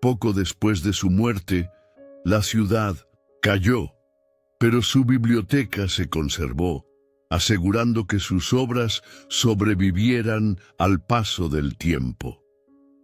Poco después de su muerte, la ciudad cayó, pero su biblioteca se conservó, asegurando que sus obras sobrevivieran al paso del tiempo.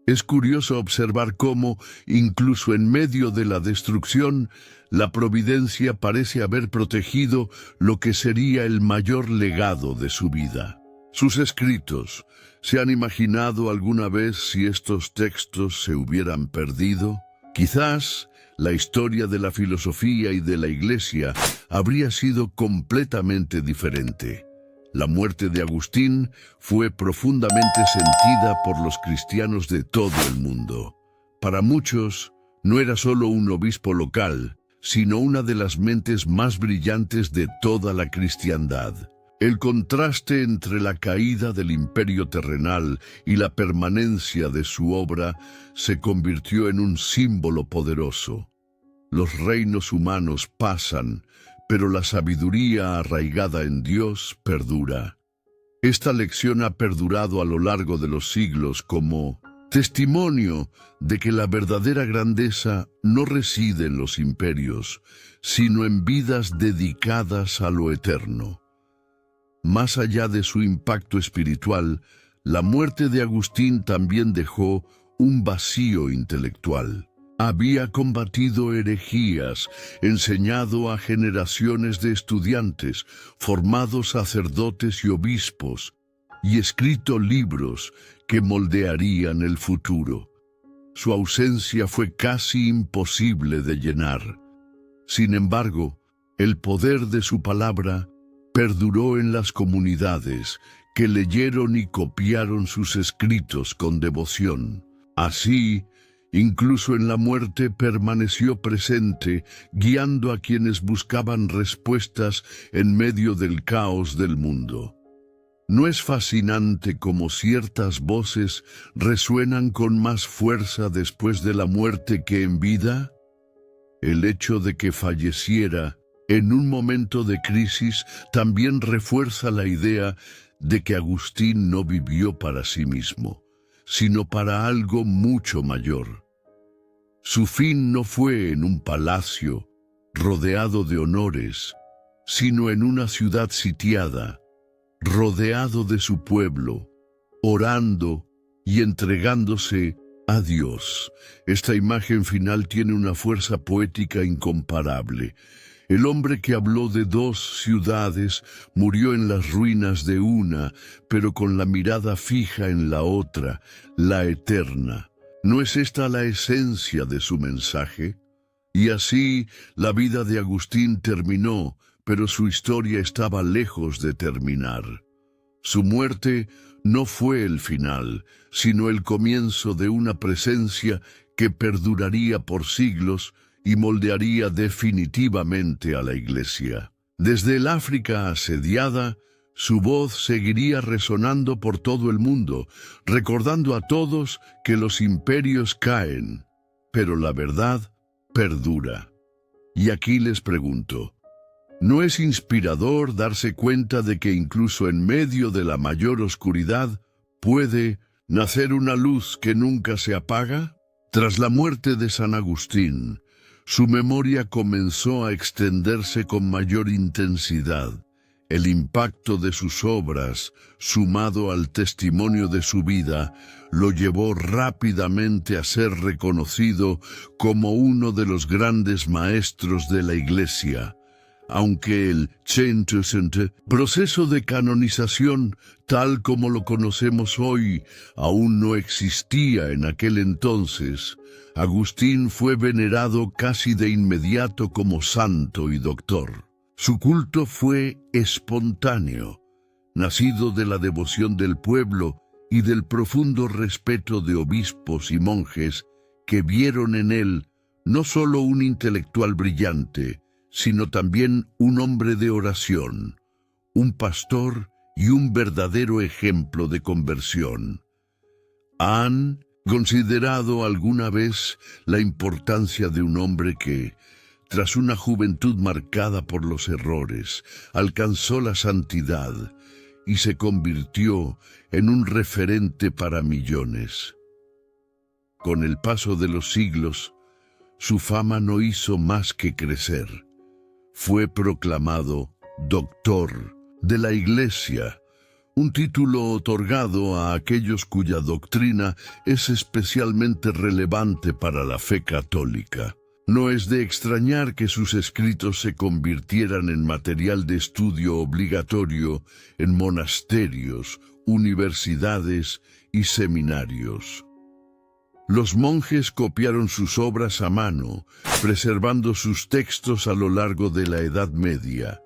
Es curioso observar cómo, incluso en medio de la destrucción, la providencia parece haber protegido lo que sería el mayor legado de su vida. Sus escritos. ¿Se han imaginado alguna vez si estos textos se hubieran perdido? Quizás la historia de la filosofía y de la Iglesia habría sido completamente diferente. La muerte de Agustín fue profundamente sentida por los cristianos de todo el mundo. Para muchos, no era solo un obispo local, sino una de las mentes más brillantes de toda la cristiandad. El contraste entre la caída del imperio terrenal y la permanencia de su obra se convirtió en un símbolo poderoso. Los reinos humanos pasan, pero la sabiduría arraigada en Dios perdura. Esta lección ha perdurado a lo largo de los siglos como testimonio de que la verdadera grandeza no reside en los imperios, sino en vidas dedicadas a lo eterno. Más allá de su impacto espiritual, la muerte de Agustín también dejó un vacío intelectual. Había combatido herejías, enseñado a generaciones de estudiantes, formado sacerdotes y obispos, y escrito libros que moldearían el futuro. Su ausencia fue casi imposible de llenar. Sin embargo, el poder de su palabra perduró en las comunidades que leyeron y copiaron sus escritos con devoción. Así, incluso en la muerte permaneció presente, guiando a quienes buscaban respuestas en medio del caos del mundo. ¿No es fascinante cómo ciertas voces resuenan con más fuerza después de la muerte que en vida? El hecho de que falleciera en un momento de crisis también refuerza la idea de que Agustín no vivió para sí mismo, sino para algo mucho mayor. Su fin no fue en un palacio rodeado de honores, sino en una ciudad sitiada, rodeado de su pueblo, orando y entregándose a Dios. Esta imagen final tiene una fuerza poética incomparable. El hombre que habló de dos ciudades murió en las ruinas de una, pero con la mirada fija en la otra, la eterna. ¿No es esta la esencia de su mensaje? Y así la vida de Agustín terminó, pero su historia estaba lejos de terminar. Su muerte no fue el final, sino el comienzo de una presencia que perduraría por siglos y moldearía definitivamente a la Iglesia. Desde el África asediada, su voz seguiría resonando por todo el mundo, recordando a todos que los imperios caen, pero la verdad perdura. Y aquí les pregunto, ¿no es inspirador darse cuenta de que incluso en medio de la mayor oscuridad puede nacer una luz que nunca se apaga? Tras la muerte de San Agustín, su memoria comenzó a extenderse con mayor intensidad. El impacto de sus obras, sumado al testimonio de su vida, lo llevó rápidamente a ser reconocido como uno de los grandes maestros de la Iglesia. Aunque el proceso de canonización, tal como lo conocemos hoy, aún no existía en aquel entonces, Agustín fue venerado casi de inmediato como santo y doctor. Su culto fue espontáneo, nacido de la devoción del pueblo y del profundo respeto de obispos y monjes que vieron en él no solo un intelectual brillante, sino también un hombre de oración, un pastor y un verdadero ejemplo de conversión. ¿Han considerado alguna vez la importancia de un hombre que, tras una juventud marcada por los errores, alcanzó la santidad y se convirtió en un referente para millones? Con el paso de los siglos, su fama no hizo más que crecer. Fue proclamado doctor de la Iglesia, un título otorgado a aquellos cuya doctrina es especialmente relevante para la fe católica. No es de extrañar que sus escritos se convirtieran en material de estudio obligatorio en monasterios, universidades y seminarios. Los monjes copiaron sus obras a mano, preservando sus textos a lo largo de la Edad Media,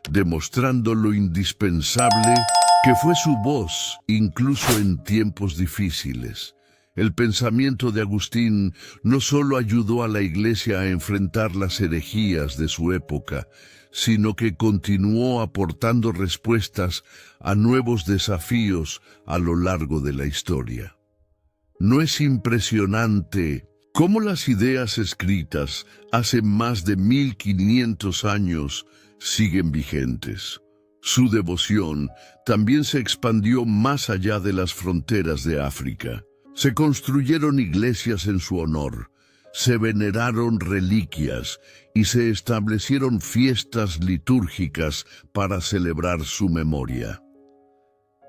demostrando lo indispensable que fue su voz, incluso en tiempos difíciles. El pensamiento de Agustín no solo ayudó a la Iglesia a enfrentar las herejías de su época, sino que continuó aportando respuestas a nuevos desafíos a lo largo de la historia. ¿No es impresionante cómo las ideas escritas hace más de 1500 años siguen vigentes? Su devoción también se expandió más allá de las fronteras de África. Se construyeron iglesias en su honor, se veneraron reliquias y se establecieron fiestas litúrgicas para celebrar su memoria.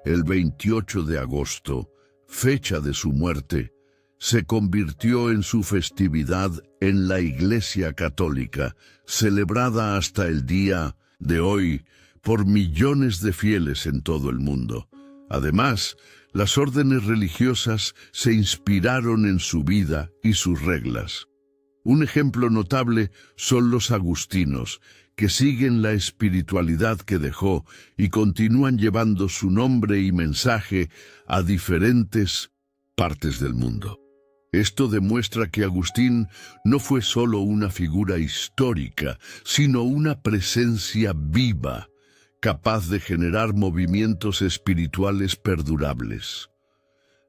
El 28 de agosto, fecha de su muerte, se convirtió en su festividad en la Iglesia Católica, celebrada hasta el día de hoy por millones de fieles en todo el mundo. Además, las órdenes religiosas se inspiraron en su vida y sus reglas. Un ejemplo notable son los agustinos, que siguen la espiritualidad que dejó y continúan llevando su nombre y mensaje a diferentes partes del mundo. Esto demuestra que Agustín no fue solo una figura histórica, sino una presencia viva, capaz de generar movimientos espirituales perdurables.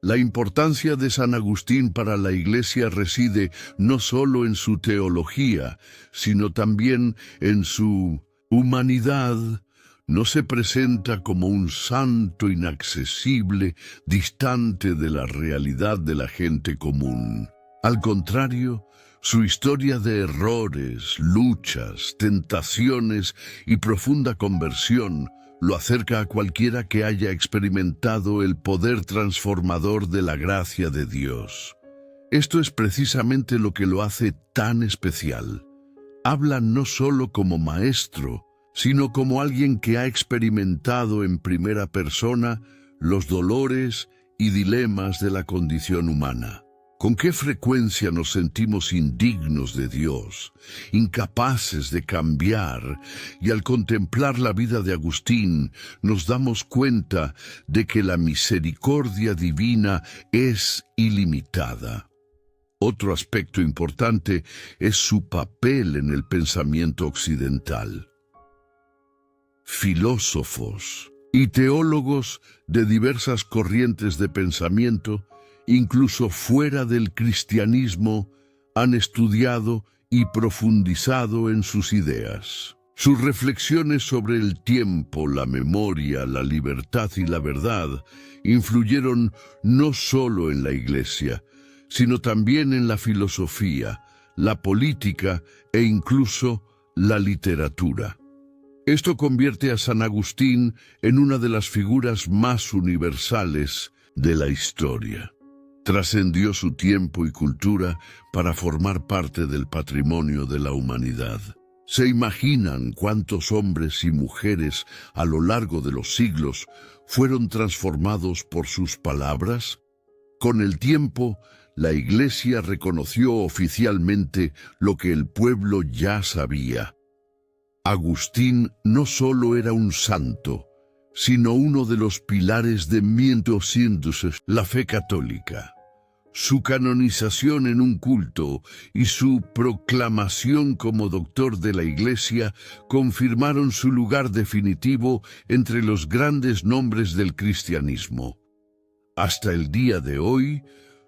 La importancia de San Agustín para la Iglesia reside no solo en su teología, sino también en su humanidad. No se presenta como un santo inaccesible, distante de la realidad de la gente común. Al contrario, su historia de errores, luchas, tentaciones y profunda conversión lo acerca a cualquiera que haya experimentado el poder transformador de la gracia de Dios. Esto es precisamente lo que lo hace tan especial. Habla no solo como maestro, sino como alguien que ha experimentado en primera persona los dolores y dilemas de la condición humana. ¿Con qué frecuencia nos sentimos indignos de Dios, incapaces de cambiar? Y al contemplar la vida de Agustín, nos damos cuenta de que la misericordia divina es ilimitada. Otro aspecto importante es su papel en el pensamiento occidental. Filósofos y teólogos de diversas corrientes de pensamiento, incluso fuera del cristianismo, han estudiado y profundizado en sus ideas. Sus reflexiones sobre el tiempo, la memoria, la libertad y la verdad influyeron no solo en la Iglesia, sino también en la filosofía, la política e incluso la literatura. Esto convierte a San Agustín en una de las figuras más universales de la historia. Trascendió su tiempo y cultura para formar parte del patrimonio de la humanidad. ¿Se imaginan cuántos hombres y mujeres a lo largo de los siglos fueron transformados por sus palabras? Con el tiempo, la Iglesia reconoció oficialmente lo que el pueblo ya sabía. Agustín no solo era un santo, sino uno de los pilares de 1200, la fe católica. Su canonización en un culto y su proclamación como doctor de la Iglesia confirmaron su lugar definitivo entre los grandes nombres del cristianismo. Hasta el día de hoy,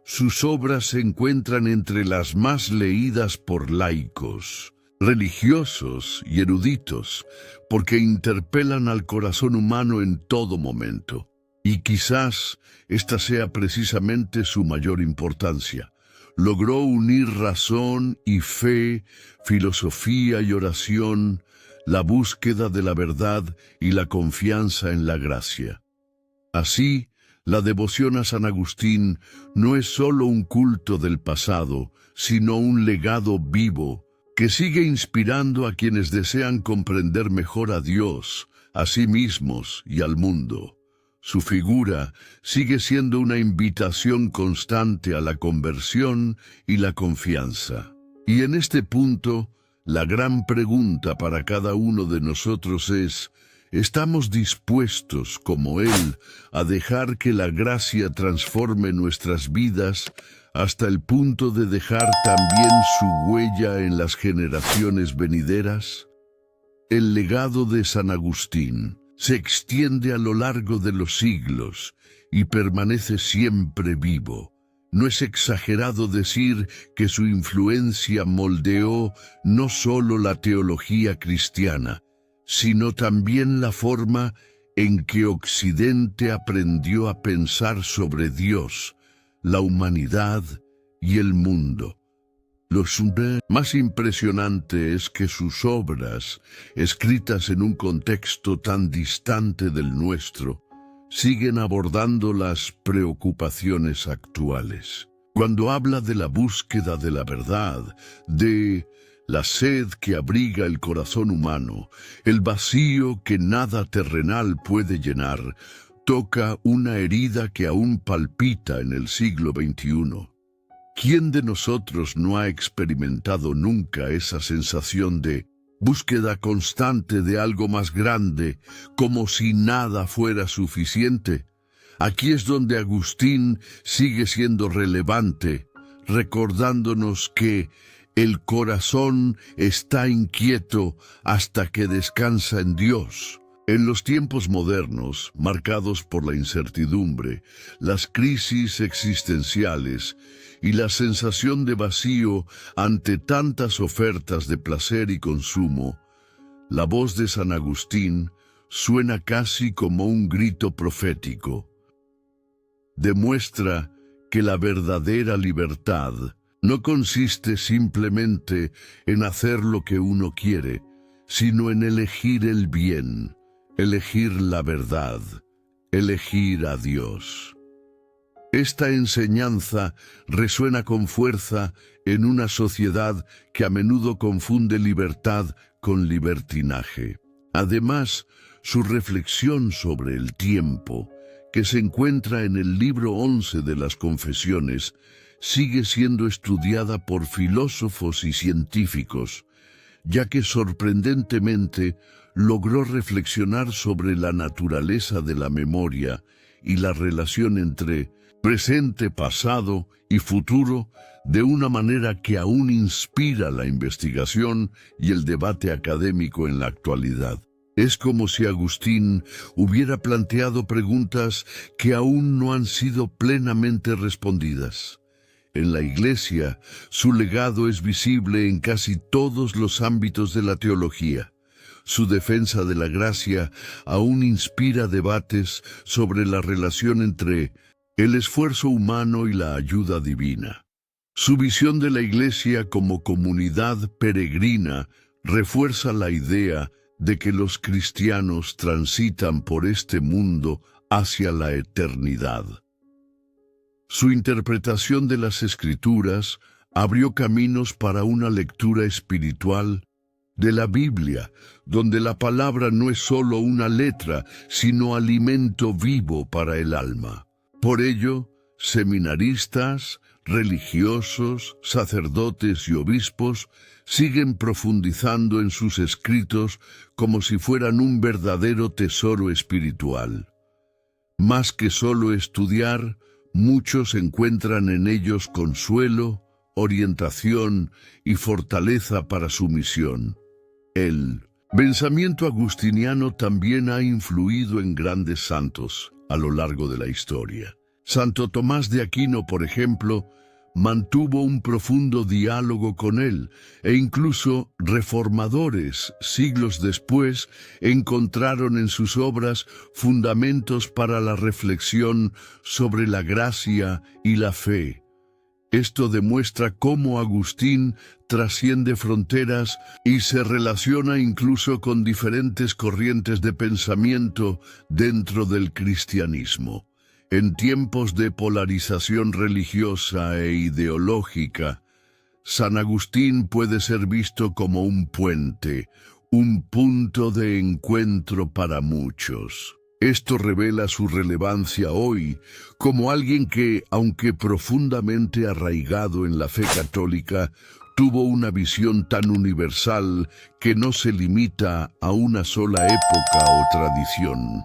sus obras se encuentran entre las más leídas por laicos, religiosos y eruditos, porque interpelan al corazón humano en todo momento. Y quizás esta sea precisamente su mayor importancia. Logró unir razón y fe, filosofía y oración, la búsqueda de la verdad y la confianza en la gracia. Así, la devoción a San Agustín no es solo un culto del pasado, sino un legado vivo que sigue inspirando a quienes desean comprender mejor a Dios, a sí mismos y al mundo. Su figura sigue siendo una invitación constante a la conversión y la confianza. Y en este punto, la gran pregunta para cada uno de nosotros es: ¿estamos dispuestos, como Él, a dejar que la gracia transforme nuestras vidas hasta el punto de dejar también su huella en las generaciones venideras? El legado de San Agustín se extiende a lo largo de los siglos y permanece siempre vivo. No es exagerado decir que su influencia moldeó no solo la teología cristiana, sino también la forma en que Occidente aprendió a pensar sobre Dios, la humanidad y el mundo. Lo más impresionante es que sus obras, escritas en un contexto tan distante del nuestro, siguen abordando las preocupaciones actuales. Cuando habla de la búsqueda de la verdad, de la sed que abriga el corazón humano, el vacío que nada terrenal puede llenar, toca una herida que aún palpita en el siglo XXI. ¿Quién de nosotros no ha experimentado nunca esa sensación de búsqueda constante de algo más grande, como si nada fuera suficiente? Aquí es donde Agustín sigue siendo relevante, recordándonos que el corazón está inquieto hasta que descansa en Dios. En los tiempos modernos, marcados por la incertidumbre, las crisis existenciales y la sensación de vacío ante tantas ofertas de placer y consumo, la voz de San Agustín suena casi como un grito profético. Demuestra que la verdadera libertad no consiste simplemente en hacer lo que uno quiere, sino en elegir el bien, elegir la verdad, elegir a Dios. Esta enseñanza resuena con fuerza en una sociedad que a menudo confunde libertad con libertinaje. Además, su reflexión sobre el tiempo, que se encuentra en el libro 11 de las Confesiones, sigue siendo estudiada por filósofos y científicos, ya que sorprendentemente logró reflexionar sobre la naturaleza de la memoria y la relación entre presente, pasado y futuro de una manera que aún inspira la investigación y el debate académico en la actualidad. Es como si Agustín hubiera planteado preguntas que aún no han sido plenamente respondidas. En la Iglesia, su legado es visible en casi todos los ámbitos de la teología. Su defensa de la gracia aún inspira debates sobre la relación entre el esfuerzo humano y la ayuda divina. Su visión de la Iglesia como comunidad peregrina refuerza la idea de que los cristianos transitan por este mundo hacia la eternidad. Su interpretación de las Escrituras abrió caminos para una lectura espiritual de la Biblia, donde la palabra no es solo una letra, sino alimento vivo para el alma. Por ello, seminaristas, religiosos, sacerdotes y obispos siguen profundizando en sus escritos como si fueran un verdadero tesoro espiritual. Más que solo estudiar, muchos encuentran en ellos consuelo, orientación y fortaleza para su misión. El pensamiento agustiniano también ha influido en grandes santos a lo largo de la historia. Santo Tomás de Aquino, por ejemplo, mantuvo un profundo diálogo con él, e incluso reformadores, siglos después, encontraron en sus obras fundamentos para la reflexión sobre la gracia y la fe. Esto demuestra cómo Agustín trasciende fronteras y se relaciona incluso con diferentes corrientes de pensamiento dentro del cristianismo. En tiempos de polarización religiosa e ideológica, San Agustín puede ser visto como un puente, un punto de encuentro para muchos. Esto revela su relevancia hoy como alguien que, aunque profundamente arraigado en la fe católica, tuvo una visión tan universal que no se limita a una sola época o tradición.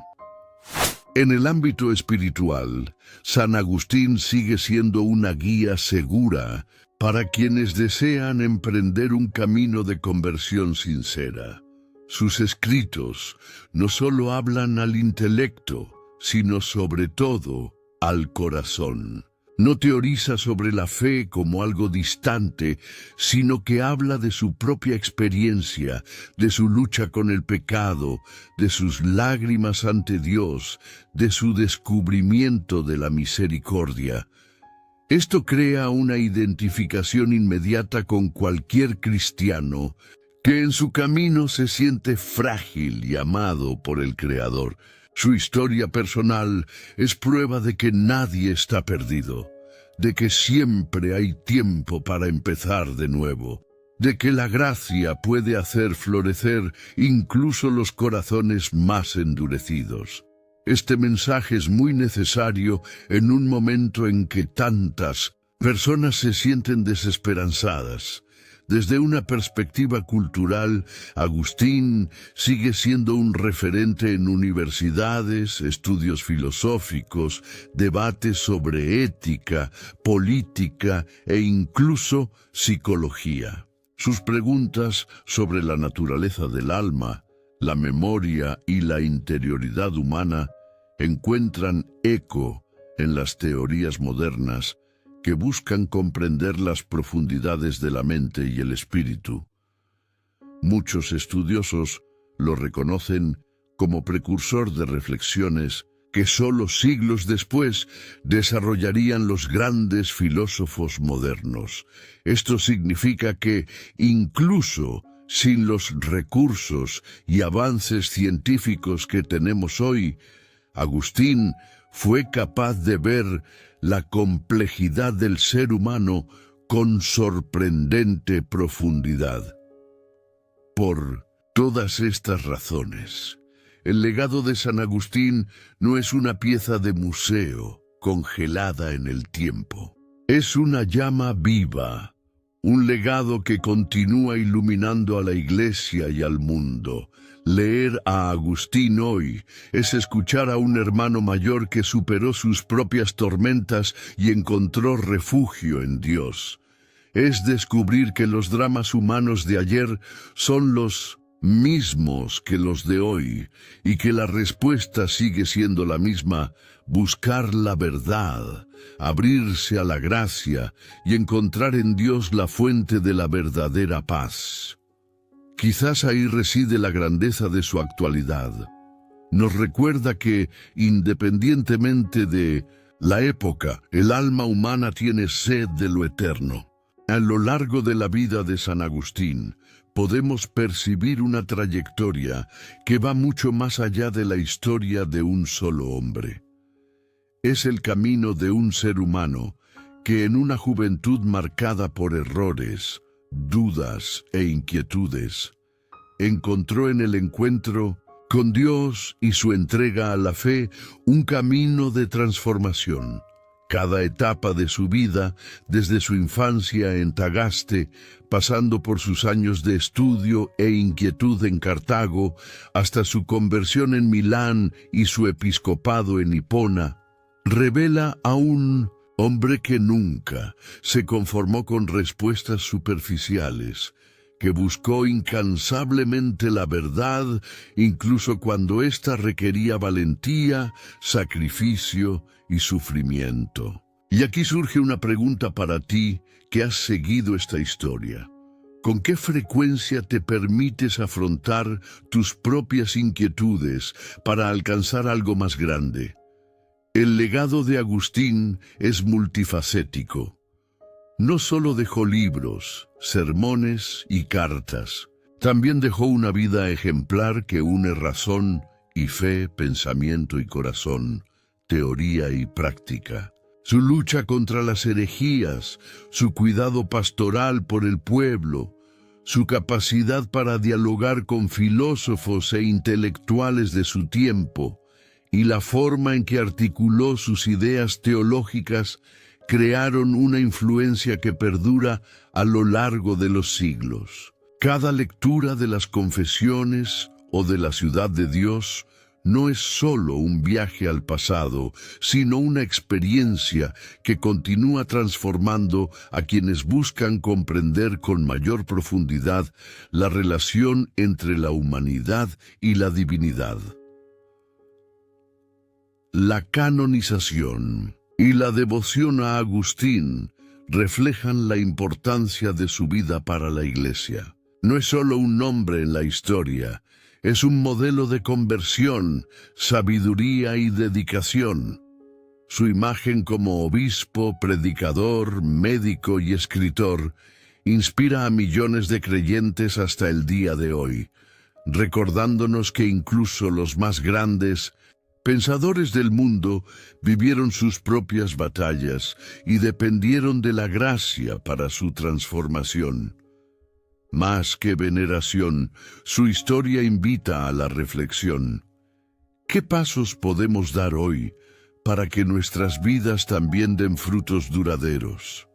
En el ámbito espiritual, San Agustín sigue siendo una guía segura para quienes desean emprender un camino de conversión sincera. Sus escritos no solo hablan al intelecto, sino sobre todo al corazón. No teoriza sobre la fe como algo distante, sino que habla de su propia experiencia, de su lucha con el pecado, de sus lágrimas ante Dios, de su descubrimiento de la misericordia. Esto crea una identificación inmediata con cualquier cristiano que en su camino se siente frágil y amado por el Creador. Su historia personal es prueba de que nadie está perdido, de que siempre hay tiempo para empezar de nuevo, de que la gracia puede hacer florecer incluso los corazones más endurecidos. Este mensaje es muy necesario en un momento en que tantas personas se sienten desesperanzadas. Desde una perspectiva cultural, Agustín sigue siendo un referente en universidades, estudios filosóficos, debates sobre ética, política e incluso psicología. Sus preguntas sobre la naturaleza del alma, la memoria y la interioridad humana encuentran eco en las teorías modernas que buscan comprender las profundidades de la mente y el espíritu. Muchos estudiosos lo reconocen como precursor de reflexiones que solo siglos después desarrollarían los grandes filósofos modernos. Esto significa que, incluso sin los recursos y avances científicos que tenemos hoy, Agustín fue capaz de ver la complejidad del ser humano con sorprendente profundidad. Por todas estas razones, el legado de San Agustín no es una pieza de museo congelada en el tiempo. Es una llama viva, un legado que continúa iluminando a la Iglesia y al mundo. Leer a Agustín hoy es escuchar a un hermano mayor que superó sus propias tormentas y encontró refugio en Dios. Es descubrir que los dramas humanos de ayer son los mismos que los de hoy y que la respuesta sigue siendo la misma: buscar la verdad, abrirse a la gracia y encontrar en Dios la fuente de la verdadera paz. Quizás ahí reside la grandeza de su actualidad. Nos recuerda que, independientemente de la época, el alma humana tiene sed de lo eterno. A lo largo de la vida de San Agustín, podemos percibir una trayectoria que va mucho más allá de la historia de un solo hombre. Es el camino de un ser humano que en una juventud marcada por errores, dudas e inquietudes, encontró en el encuentro con Dios y su entrega a la fe un camino de transformación. Cada etapa de su vida, desde su infancia en Tagaste, pasando por sus años de estudio e inquietud en Cartago, hasta su conversión en Milán y su episcopado en Hipona, revela a un hombre que nunca se conformó con respuestas superficiales, que buscó incansablemente la verdad, incluso cuando ésta requería valentía, sacrificio y sufrimiento. Y aquí surge una pregunta para ti que has seguido esta historia. ¿Con qué frecuencia te permites afrontar tus propias inquietudes para alcanzar algo más grande? El legado de Agustín es multifacético. No solo dejó libros, sermones y cartas, también dejó una vida ejemplar que une razón y fe, pensamiento y corazón, teoría y práctica. Su lucha contra las herejías, su cuidado pastoral por el pueblo, su capacidad para dialogar con filósofos e intelectuales de su tiempo, y la forma en que articuló sus ideas teológicas crearon una influencia que perdura a lo largo de los siglos. Cada lectura de las Confesiones o de la Ciudad de Dios no es solo un viaje al pasado, sino una experiencia que continúa transformando a quienes buscan comprender con mayor profundidad la relación entre la humanidad y la divinidad. La canonización y la devoción a Agustín reflejan la importancia de su vida para la Iglesia. No es solo un nombre en la historia, es un modelo de conversión, sabiduría y dedicación. Su imagen como obispo, predicador, médico y escritor inspira a millones de creyentes hasta el día de hoy, recordándonos que incluso los más grandes pensadores del mundo vivieron sus propias batallas y dependieron de la gracia para su transformación. Más que veneración, su historia invita a la reflexión. ¿Qué pasos podemos dar hoy para que nuestras vidas también den frutos duraderos?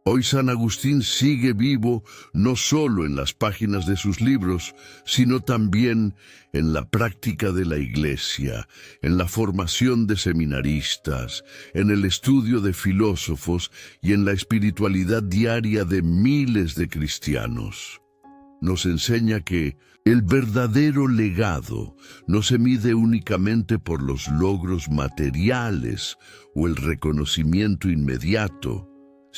Hoy San Agustín sigue vivo no solo en las páginas de sus libros, sino también en la práctica de la Iglesia, en la formación de seminaristas, en el estudio de filósofos y en la espiritualidad diaria de miles de cristianos. Nos enseña que el verdadero legado no se mide únicamente por los logros materiales o el reconocimiento inmediato,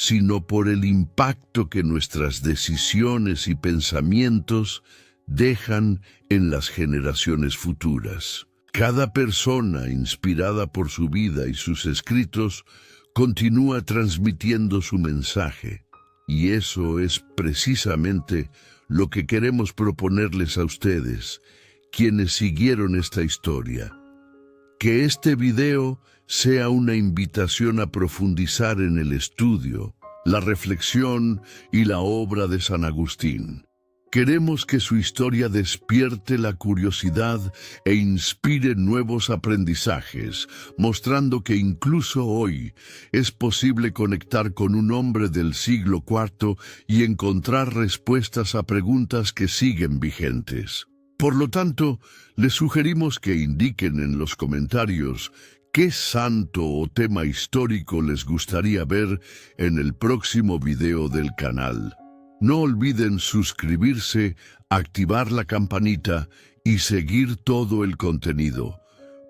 sino por el impacto que nuestras decisiones y pensamientos dejan en las generaciones futuras. Cada persona, inspirada por su vida y sus escritos, continúa transmitiendo su mensaje, y eso es precisamente lo que queremos proponerles a ustedes, quienes siguieron esta historia. Que este video sea una invitación a profundizar en el estudio, la reflexión y la obra de San Agustín. Queremos que su historia despierte la curiosidad e inspire nuevos aprendizajes, mostrando que incluso hoy es posible conectar con un hombre del siglo IV y encontrar respuestas a preguntas que siguen vigentes. Por lo tanto, les sugerimos que indiquen en los comentarios qué santo o tema histórico les gustaría ver en el próximo video del canal. No olviden suscribirse, activar la campanita y seguir todo el contenido,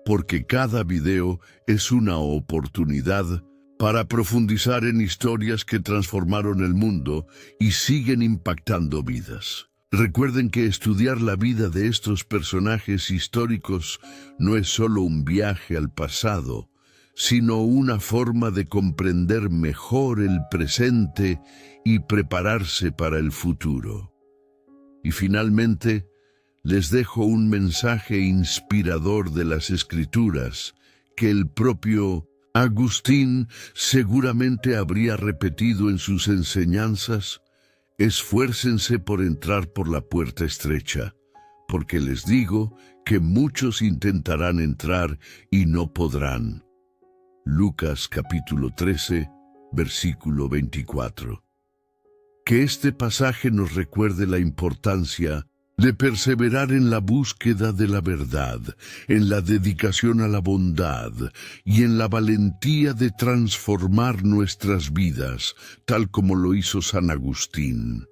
porque cada video es una oportunidad para profundizar en historias que transformaron el mundo y siguen impactando vidas. Recuerden que estudiar la vida de estos personajes históricos no es solo un viaje al pasado, sino una forma de comprender mejor el presente y prepararse para el futuro. Y finalmente, les dejo un mensaje inspirador de las Escrituras que el propio Agustín seguramente habría repetido en sus enseñanzas. Esfuércense por entrar por la puerta estrecha, porque les digo que muchos intentarán entrar y no podrán. Lucas capítulo 13, versículo 24. Que este pasaje nos recuerde la importancia de perseverar en la búsqueda de la verdad, en la dedicación a la bondad y en la valentía de transformar nuestras vidas, tal como lo hizo San Agustín.